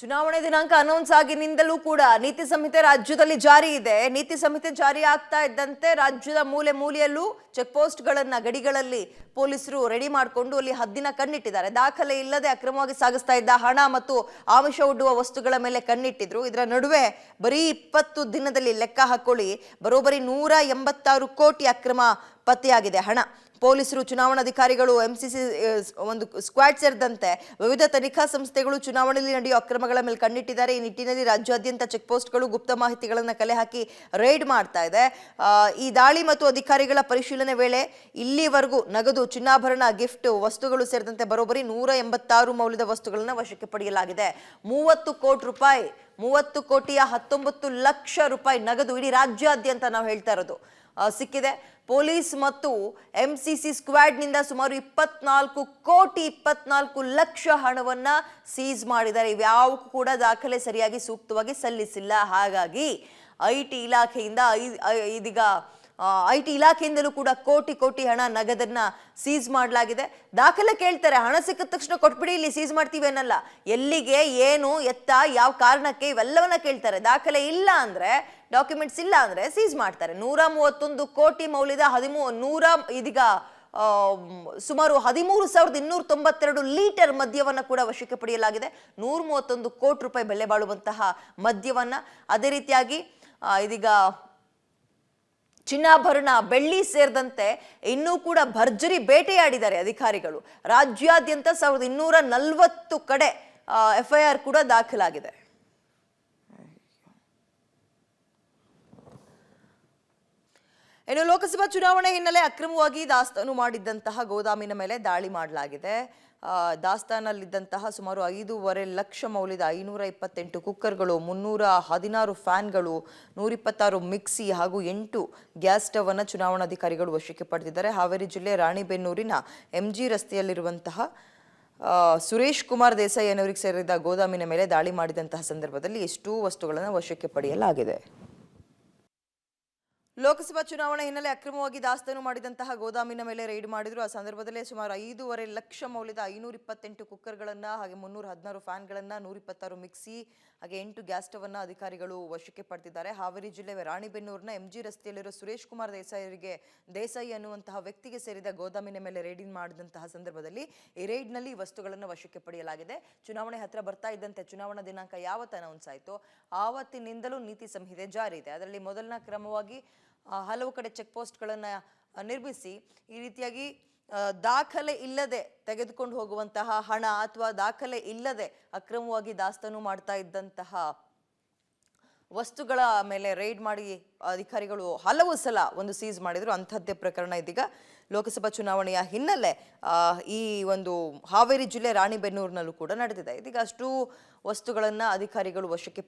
ಚುನಾವಣೆ ದಿನಾಂಕ ಅನೌನ್ಸ್ ಆಗಿನಿಂದಲೂ ಕೂಡ ನೀತಿ ಸಂಹಿತೆ ರಾಜ್ಯದಲ್ಲಿ ಜಾರಿ ಇದೆ. ನೀತಿ ಸಂಹಿತೆ ಜಾರಿ ಆಗ್ತಾ ಇದ್ದಂತೆ ರಾಜ್ಯದ ಮೂಲೆ ಮೂಲೆಯಲ್ಲೂ ಚೆಕ್ ಪೋಸ್ಟ್ಗಳನ್ನ ಗಡಿಗಳಲ್ಲಿ ಪೊಲೀಸರು ರೆಡಿ ಮಾಡಿಕೊಂಡು ಅಲ್ಲಿ ಹದ್ದಿನ ಕಣ್ಣಿಟ್ಟಿದ್ದಾರೆ. ದಾಖಲೆ ಇಲ್ಲದೆ ಅಕ್ರಮವಾಗಿ ಸಾಗಿಸ್ತಾ ಇದ್ದ ಹಣ ಮತ್ತು ಆಮಿಷ ಒಡ್ಡುವ ವಸ್ತುಗಳ ಮೇಲೆ ಕಣ್ಣಿಟ್ಟಿದ್ರು. ಇದರ ನಡುವೆ ಬರೀ 20 ದಿನದಲ್ಲಿ ಲೆಕ್ಕ ಹಾಕೊಳ್ಳಿ, ಬರೋಬ್ಬರಿ 186 ಕೋಟಿ ಅಕ್ರಮ ಪತ್ತೆಯಾಗಿದೆ ಹಣ. ಪೊಲೀಸರು, ಚುನಾವಣಾಧಿಕಾರಿಗಳು, ಎಂಸಿಸಿ ಒಂದು ಸ್ಕ್ವಾಡ್ ಸೇರಿದಂತೆ ವಿವಿಧ ತನಿಖಾ ಸಂಸ್ಥೆಗಳು ಚುನಾವಣೆಯಲ್ಲಿ ನಡೆಯುವ ಅಕ್ರಮಗಳ ಮೇಲೆ ಕಣ್ಣಿಟ್ಟಿದ್ದಾರೆ. ಈ ನಿಟ್ಟಿನಲ್ಲಿ ರಾಜ್ಯಾದ್ಯಂತ ಚೆಕ್ ಪೋಸ್ಟ್ಗಳು ಗುಪ್ತ ಮಾಹಿತಿಗಳನ್ನು ಕಲೆ ಹಾಕಿ ರೈಡ್ ಮಾಡ್ತಾ ಇದೆ. ಈ ದಾಳಿ ಮತ್ತು ಅಧಿಕಾರಿಗಳ ಪರಿಶೀಲನೆ ವೇಳೆ ಇಲ್ಲಿವರೆಗೂ ನಗದು, ಚಿನ್ನಾಭರಣ, ಗಿಫ್ಟ್ ವಸ್ತುಗಳು ಸೇರಿದಂತೆ ಬರೋಬ್ಬರಿ 186 ಮೌಲ್ಯದ ವಸ್ತುಗಳನ್ನು ವಶಕ್ಕೆ ಪಡೆಯಲಾಗಿದೆ. 30 ಕೋಟಿ ರೂಪಾಯಿ, 30 ಕೋಟಿಯ 19 ಲಕ್ಷ ರೂಪಾಯಿ ನಗದು ಇಡೀ ರಾಜ್ಯಾದ್ಯಂತ ನಾವು ಹೇಳ್ತಾ ಇರೋದು ಸಿಕ್ಕಿದೆ. ಪೊಲೀಸ್ ಮತ್ತು ಎಂಸಿಸಿ ಸ್ಕ್ವಾಡ್ ನಿಂದ ಸುಮಾರು 24 ಕೋಟಿ 24 ಲಕ್ಷ ಹಣವನ್ನ ಸೀಸ್ ಮಾಡಿದ್ದಾರೆ. ಇವ್ಯಾವುದಕ್ಕೂ ಕೂಡ ದಾಖಲೆ ಸರಿಯಾಗಿ ಸೂಕ್ತವಾಗಿ ಸಲ್ಲಿಸಿಲ್ಲ. ಹಾಗಾಗಿ ಐಟಿ ಇಲಾಖೆಯಿಂದ ಇದೀಗ ಐಟಿ ಇಲಾಖೆಯಿಂದಲೂ ಕೂಡ ಕೋಟಿ ಕೋಟಿ ಹಣ ನಗದನ್ನ ಸೀಸ್ ಮಾಡಲಾಗಿದೆ. ದಾಖಲೆ ಕೇಳ್ತಾರೆ, ಹಣ ಸಿಕ್ಕಿದ ತಕ್ಷಣ ಕೊಟ್ಬಿಡಿ, ಇಲ್ಲಿ ಸೀಸ್ ಮಾಡ್ತೀವಿ ಅನ್ನಲ್ಲ. ಎಲ್ಲಿಗೆ, ಏನು, ಎತ್ತ, ಯಾವ ಕಾರಣಕ್ಕೆ, ಇವೆಲ್ಲವನ್ನ ಕೇಳ್ತಾರೆ. ದಾಖಲೆ ಇಲ್ಲ ಅಂದ್ರೆ, ಡಾಕ್ಯುಮೆಂಟ್ಸ್ ಇಲ್ಲ ಅಂದ್ರೆ ಸೀಸ್ ಮಾಡ್ತಾರೆ. 131 ಕೋಟಿ ಮೌಲ್ಯದ ಇದೀಗ ಸುಮಾರು 13,292 ಲೀಟರ್ ಮದ್ಯವನ್ನ ಕೂಡ ವಶಕ್ಕೆ ಪಡೆಯಲಾಗಿದೆ. 131 ಕೋಟಿ ರೂಪಾಯಿ ಬೆಲೆ ಬಾಳುವಂತಹ ಮದ್ಯವನ್ನ. ಅದೇ ರೀತಿಯಾಗಿ ಇದೀಗ ಚಿನ್ನಾಭರಣ, ಬೆಳ್ಳಿ ಸೇರಿದಂತೆ ಇನ್ನೂ ಕೂಡ ಭರ್ಜರಿ ಬೇಟೆಯಾಡಿದ್ದಾರೆ ಅಧಿಕಾರಿಗಳು. ರಾಜ್ಯಾದ್ಯಂತ 1240 ಕಡೆ FIR ಕೂಡ ದಾಖಲಾಗಿದೆ. ಇನ್ನು ಲೋಕಸಭಾ ಚುನಾವಣೆ ಹಿನ್ನೆಲೆ ಅಕ್ರಮವಾಗಿ ದಾಸ್ತಾನು ಮಾಡಿದ್ದಂತಹ ಗೋದಾಮಿನ ಮೇಲೆ ದಾಳಿ ಮಾಡಲಾಗಿದೆ. ದಾಸ್ತಾನಲ್ಲಿದ್ದಂತಹ ಸುಮಾರು 5.5 ಲಕ್ಷ ಮೌಲ್ಯದ 528 ಕುಕ್ಕರ್ಗಳು, 316 ಫ್ಯಾನ್ಗಳು, 126 ಮಿಕ್ಸಿ ಹಾಗೂ 8 ಗ್ಯಾಸ್ ಸ್ಟವ್ ಅನ್ನು ಚುನಾವಣಾಧಿಕಾರಿಗಳು ವಶಕ್ಕೆ ಪಡೆದಿದ್ದಾರೆ. ಹಾವೇರಿ ಜಿಲ್ಲೆ ರಾಣಿಬೆನ್ನೂರಿನ MG ರಸ್ತೆಯಲ್ಲಿರುವಂತಹ ಸುರೇಶ್ ಕುಮಾರ್ ದೇಸಾಯಿ ಅನ್ನೋರಿಗೆ ಸೇರಿದ ಗೋದಾಮಿನ ಮೇಲೆ ದಾಳಿ ಮಾಡಿದಂತಹ ಸಂದರ್ಭದಲ್ಲಿ ಇಷ್ಟು ವಸ್ತುಗಳನ್ನು ವಶಕ್ಕೆ ಪಡೆಯಲಾಗಿದೆ. ಲೋಕಸಭಾ ಚುನಾವಣೆ ಹಿನ್ನೆಲೆ ಅಕ್ರಮವಾಗಿ ದಾಸ್ತಾನು ಮಾಡಿದಂತಹ ಗೋದಾಮಿನ ಮೇಲೆ ರೈಡ್ ಮಾಡಿದ್ರು. ಆ ಸಂದರ್ಭದಲ್ಲೇ ಸುಮಾರು 5.5 ಲಕ್ಷ ಮೌಲ್ಯದ 528 ಕುಕ್ಕರ್ಗಳನ್ನು, ಹಾಗೆ 316 ಫ್ಯಾನ್ಗಳನ್ನು, 126 ಮಿಕ್ಸಿ, ಹಾಗೆ 8 ಗ್ಯಾಸ್ ಸ್ಟವ್ ಅನ್ನು ಅಧಿಕಾರಿಗಳು ವಶಕ್ಕೆ ಪಡೆದಿದ್ದಾರೆ. ಹಾವೇರಿ ಜಿಲ್ಲೆ ರಾಣಿಬೆನ್ನೂರಿನ MG ರಸ್ತೆಯಲ್ಲಿರುವ ಸುರೇಶ್ ಕುಮಾರ್ ದೇಸಾಯಿ ಅನ್ನುವಂತಹ ವ್ಯಕ್ತಿಗೆ ಸೇರಿದ ಗೋದಾಮಿನ ಮೇಲೆ ರೈಡಿಂಗ್ ಮಾಡಿದಂತಹ ಸಂದರ್ಭದಲ್ಲಿ ಈ ರೈಡ್ನಲ್ಲಿ ವಸ್ತುಗಳನ್ನು ವಶಕ್ಕೆ ಪಡೆಯಲಾಗಿದೆ. ಚುನಾವಣೆ ಹತ್ರ ಬರ್ತಾ ಇದ್ದಂತೆ, ಚುನಾವಣಾ ದಿನಾಂಕ ಯಾವತ್ತು ಅನೌನ್ಸ್ ಆಯಿತು ಆವತ್ತಿನಿಂದಲೂ ನೀತಿ ಸಂಹಿತೆ ಜಾರಿ ಇದೆ. ಅದರಲ್ಲಿ ಮೊದಲನೇ ಕ್ರಮವಾಗಿ ಹಲವು ಕಡೆ ಚೆಕ್ ಪೋಸ್ಟ್ಗಳನ್ನು ನಿರ್ಮಿಸಿ ಈ ರೀತಿಯಾಗಿ ದಾಖಲೆ ಇಲ್ಲದೆ ತೆಗೆದುಕೊಂಡು ಹೋಗುವಂತಹ ಹಣ ಅಥವಾ ದಾಖಲೆ ಇಲ್ಲದೆ ಅಕ್ರಮವಾಗಿ ದಾಸ್ತಾನು ಮಾಡ್ತಾ ಇದ್ದಂತಹ ವಸ್ತುಗಳ ಮೇಲೆ ರೈಡ್ ಮಾಡಿ ಅಧಿಕಾರಿಗಳು ಹಲವು ಸಲ ಒಂದು ಸೀಸ್ ಮಾಡಿದ್ರು. ಅಂಥದ್ದೇ ಪ್ರಕರಣ ಇದೀಗ ಲೋಕಸಭಾ ಚುನಾವಣೆಯ ಹಿನ್ನೆಲೆ ಈ ಒಂದು ಹಾವೇರಿ ಜಿಲ್ಲೆ ರಾಣಿಬೆನ್ನೂರಿನಲ್ಲೂ ಕೂಡ ನಡೆದಿದೆ. ಇದೀಗ ಅಷ್ಟು ವಸ್ತುಗಳನ್ನು ಅಧಿಕಾರಿಗಳು ವಶಕ್ಕೆ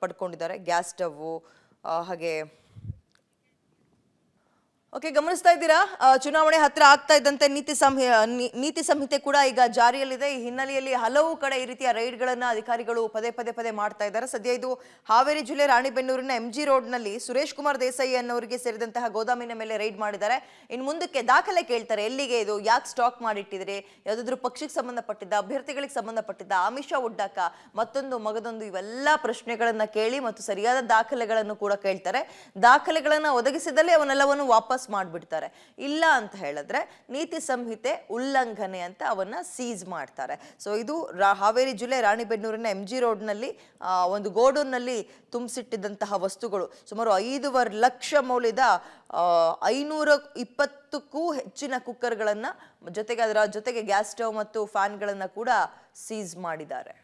ಪಡ್ಕೊಂಡಿದ್ದಾರೆ. ಗ್ಯಾಸ್ ಸ್ಟವ್, ಹಾಗೆ ಗಮನಿಸ್ತಾ ಇದ್ದೀರಾ, ಚುನಾವಣೆ ಹತ್ರ ಆಗ್ತಾ ಇದ್ದಂತೆ ನೀತಿ ಸಂಹಿತೆ ಕೂಡ ಈಗ ಜಾರಿಯಲ್ಲಿದೆ. ಈ ಹಿನ್ನೆಲೆಯಲ್ಲಿ ಹಲವು ಕಡೆ ಈ ರೀತಿಯ ರೈಡ್ಗಳನ್ನ ಅಧಿಕಾರಿಗಳು ಪದೇ ಮಾಡ್ತಾ ಇದ್ದಾರೆ. ಸದ್ಯ ಇದು ಹಾವೇರಿ ಜಿಲ್ಲೆ ರಾಣಿಬೆನ್ನೂರಿನ MG ರೋಡ್ನಲ್ಲಿ ಸುರೇಶ್ ಕುಮಾರ್ ದೇಸಾಯಿ ಅನ್ನೋರಿಗೆ ಸೇರಿದಂತಹ ಗೋದಾಮಿನ ಮೇಲೆ ರೈಡ್ ಮಾಡಿದ್ದಾರೆ. ಇನ್ನು ಮುಂದಕ್ಕೆ ದಾಖಲೆ ಕೇಳ್ತಾರೆ, ಎಲ್ಲಿಗೆ ಇದು, ಯಾಕೆ ಸ್ಟಾಕ್ ಮಾಡಿಟ್ಟಿದ್ರೆ, ಯಾವುದಾದ್ರೂ ಪಕ್ಷಕ್ಕೆ ಸಂಬಂಧಪಟ್ಟಿದ್ದ, ಅಭ್ಯರ್ಥಿಗಳಿಗೆ ಸಂಬಂಧಪಟ್ಟಿದ್ದ, ಆಮಿಷ ಒಡ್ಡಾಕ, ಮತ್ತೊಂದು ಮಗದೊಂದು, ಇವೆಲ್ಲ ಪ್ರಶ್ನೆಗಳನ್ನ ಕೇಳಿ ಮತ್ತು ಸರಿಯಾದ ದಾಖಲೆಗಳನ್ನು ಕೂಡ ಕೇಳ್ತಾರೆ. ದಾಖಲೆಗಳನ್ನ ಒದಗಿಸಿದಲ್ಲಿ ಅವನ್ನೆಲ್ಲವನ್ನು ವಾಪಸ್ ಮಾಡ್ಬಿಡ್ತಾರೆ. ಇಲ್ಲ ಅಂತ ಹೇಳಿದ್ರೆ ನೀತಿ ಸಂಹಿತೆ ಉಲ್ಲಂಘನೆ ಅಂತ ಅವನ್ನ ಸೀಸ್ ಮಾಡ್ತಾರೆ. ಸೊ ಇದು ಹಾವೇರಿ ಜಿಲ್ಲೆ ರಾಣಿಬೆನ್ನೂರಿನ MG ರೋಡ್ನಲ್ಲಿ ಒಂದು ಗೋಡೌನ್ನಲ್ಲಿ ತುಂಬಿಸಿಟ್ಟಿದ್ದಂತಹ ವಸ್ತುಗಳು ಸುಮಾರು 5.5 ಲಕ್ಷ ಮೌಲ್ಯದ 520ಕ್ಕೂ ಹೆಚ್ಚಿನ ಕುಕ್ಕರ್ಗಳನ್ನ, ಜೊತೆಗೆ ಅದರ ಜೊತೆಗೆ ಗ್ಯಾಸ್ ಸ್ಟವ್ ಮತ್ತು ಫ್ಯಾನ್ಗಳನ್ನ ಕೂಡ ಸೀಸ್ ಮಾಡಿದ್ದಾರೆ.